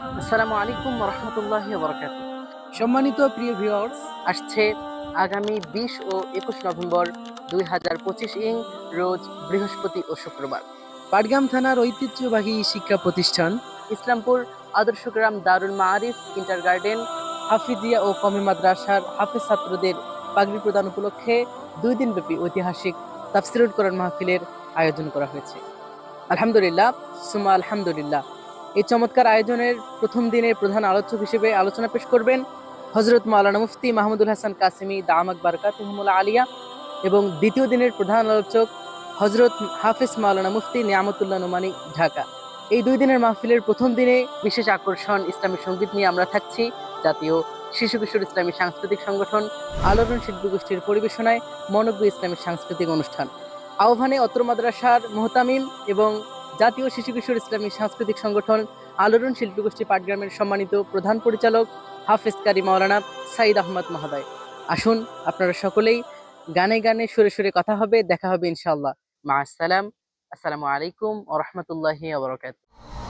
আসসালামু আলাইকুম রহমতুল্লাহি বারাকাতুহু। সম্মানিত প্রিয় ভিউয়ার্স, আসছে আগামী 20 ও 21 নভেম্বর 2025 রোজ বৃহস্পতি ও শুক্রবার পাটগ্রাম থানার ঐতিহ্যবাহী শিক্ষা প্রতিষ্ঠান ইসলামপুর আদর্শ গ্রাম দারুল মাআরিফ ইন্টারগার্ডেন হাফিজিয়া ও কওমি মাদ্রাসার হাফেজ ছাত্রদের পাগড়ি প্রদান উপলক্ষে 2 দিনব্যাপী ঐতিহাসিক তাফসিরুল কোরআন মাহফিলের আয়োজন করা হয়েছে। আলহামদুলিল্লাহ, সুমা আলহামদুলিল্লাহ। এই চমৎকার আয়োজনের প্রথম দিনের প্রধান আলোচক হিসেবে আলোচনা পেশ করবেন হযরত মাওলানা মুফতি মাহমুদুল হাসান কাসেমী দামাত বারকাতুহুমুল আলিয়া, এবং দ্বিতীয় দিনের প্রধান আলোচক হযরত হাফেজ মাওলানা মুফতি নিয়ামতুল্লাহ নোমানী, ঢাকা। এই 2 দিনের মাহফিলের প্রথম দিনে বিশেষ আকর্ষণ ইসলামী সঙ্গীত নিয়ে আমরা থাকছি। জাতীয় শিশু কিশোর ইসলামী সাংস্কৃতিক সংগঠন আলোড়ন শিল্পী গোষ্ঠীর পরিবেশনায় মনোজ্ঞ ইসলামী সাংস্কৃতিক অনুষ্ঠান আহ্বানে অত্র মাদ্রাসার মোহতামিম এবং জাতীয় শিশু কিশোর ইসলামী সাংস্কৃতিক সংগঠন আলোড়ন শিল্পী গোষ্ঠী পাটগ্রামের সম্মানিত প্রধান পরিচালক হাফেজ কারি মাওলানা সাইদ আহমদ মহোদয়। আসুন, আপনারা সকলেই গানে গানে সুরে সুরে কথা হবে, দেখা হবে ইনশাআল্লাহ। মা আসসালাম। আসসালামু আলাইকুম ওয়া রাহমাতুল্লাহি ওয়া বারাকাতুহু।